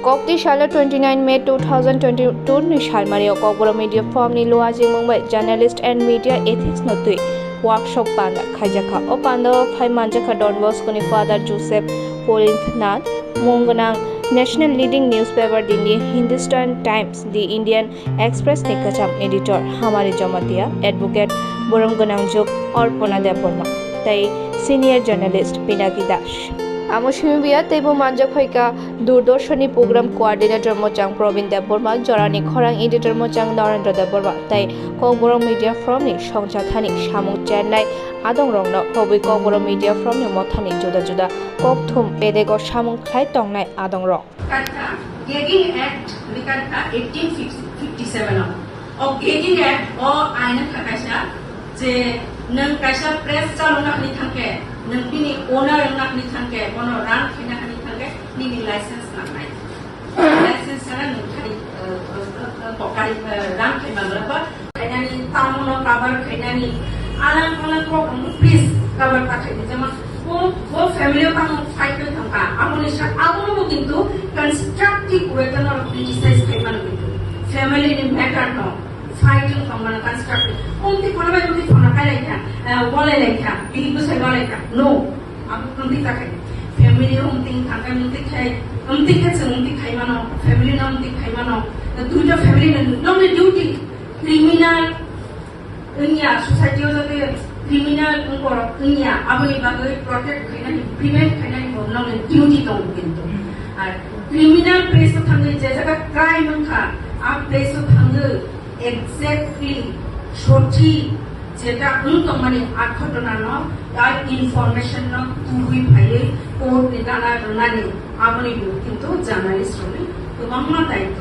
Kokti Shala 29 May 2022 ni Shalmario KOKBOROK Media Forum ni luwajimungbai Journalist and Media Ethics no tui workshop panda khlaijakha o panda phai manjakha Don Bosco ni Father Joseph Polinthnath Monganang National Leading Newspaper Dini Hindustan Times The Indian Express ni kacham editor Hamari Jamatia Advocate Borom Ganangjok Orpona Deborma tai Senior Journalist Pinaki Dash Amoshimibia Tebo Manja Phaika Durdorshani Program Coordinator Mochang Provin Deborma Jorani Khorang Editor Mochang Narendra Deborma Tai KOKBOROK Media Forum ni Songcha Thani Samung Chennai Adong Rongno Hobi KOKBOROK Media Forum ni Mothani Juda Juda Kokthum Pedego Samung Khlai Tongnai Adong Rong Gagging Act Rikanta 1857 of Gagging Act or Aina Kakasha Je Nang Kasha Press Salona Nitanke Nangini owner nak ni thangke bono ran khina ni thangke ni license na nai license sana ni khari pokari ran khina ba khina ni tamono cover khina ni alang alang ko please cover ta khina jama wo family ka mo fight thangka amoni sa amono kintu constructive way to not criticize khina kintu family ni matter no fighting from one constructive only kono ba যদি ফোনা খাই লেখা বলে লেখা বিলি বুঝে বলে লেখা no আপু কোনটি থাকে ফ্যামিলি উমতি থাকা উমতি খাই উমতি খাচ্ছে উমতি খাই মানো ফ্যামিলি না উমতি খাই মানো দুইটা ফ্যামিলি নন ডিউটি ক্রিমিনাল ইন্ডিয়া সোসাইটিও যাতে ক্রিমিনাল করো ইন্ডিয়া আপনি বাগে প্রটেক্ট খাইনা প্রিভেন্ট খাইনা নন ডিউটি তো কিন্তু আর ক্রিমিনাল প্লেস থাকে যে জায়গা ক্রাইম খা আপ প্লেস থাকে exactly সঠিক যেটা মানে ঘটনা ন তার ইনফরমেশন ন তুই ভাইয়ে কোর্ট নিদানা রনানি আপনি কিন্তু জার্নালিস্ট হলে গোबां দায়িত্ব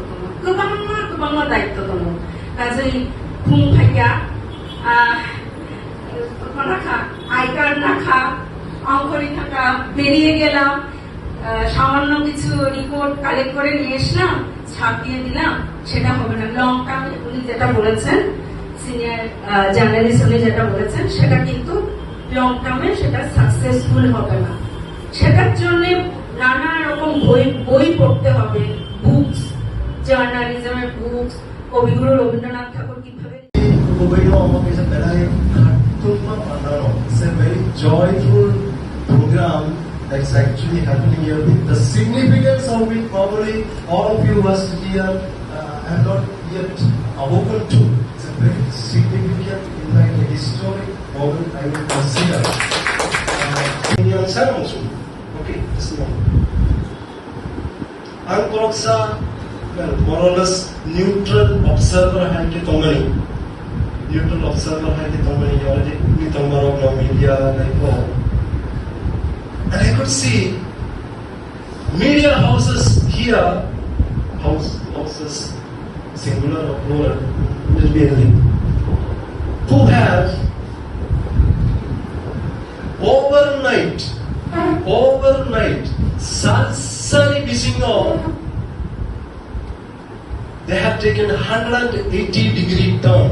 গোबां দায়িত্ব দङ কাজেই খুং ভাইয়া রাখা আই কার্ড রাখা অঙ্করি থাকা বেরিয়ে গেলাম সামান্য কিছু রিপোর্ট কালেক্ট করে নিয়ে এসলাম ছাপিয়ে দিলাম সেটা হবে না লং টার্মে উনি যেটা বলেছেন সিনিয়র জার্নালিস্ট উনি যেটা বলেছেন সেটা কিন্তু লং টার্মে সেটা সাকসেসফুল হবে না সেটার জন্য নানা রকম বই পড়তে হবে বুকস জার্নালিজমের বুকস কবিগুরু রবীন্দ্রনাথ ঠাকুর কিভাবে It's a very joyful program that's actually happening here. The significance of it probably all of you must here have not yet awoken to. It's a very significant, in fact, a historic moment I would consider. Okay, this moment. Ankoroksa, well, more or less neutral observer hai ke tongani. Neutral observer hai ke tongani. Already we KOKBOROK media like oh. And I could see media houses here, houses, singular or plural, will be anything, who have overnight, salsali bisingo, they have taken 180-degree turn.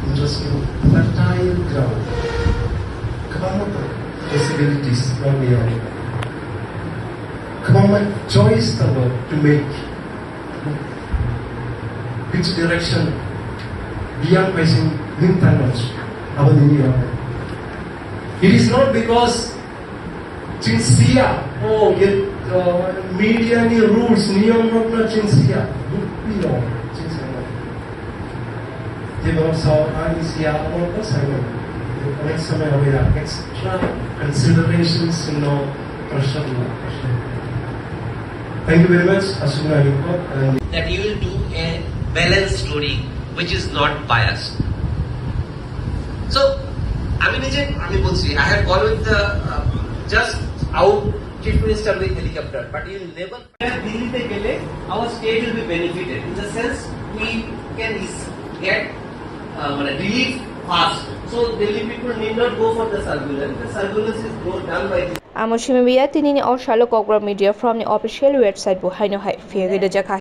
Interesting, fertile ground. Possibilities from beyond. Come on, my choice to make. Which direction? Beyond facing Nintanos, our India. It is not because Chinsia, get media ni rules, Neon not Chinsia. Beyond Chinsia. They were saw Anisia or Simon. Next समय हमें extra considerations pressure. Thank you very much, Asuna. That you will do a balanced story which is not biased. So, I have gone with the just out Chief Minister with helicopter, but you will never. Our state will be benefited in the sense we can get relief fast. So Delhi people need not go for the surveillance. The surveillance is done by the Amoshimibia tinini or Shala KOKBOROK Media from the official website Buhaino Hai Khlaijakha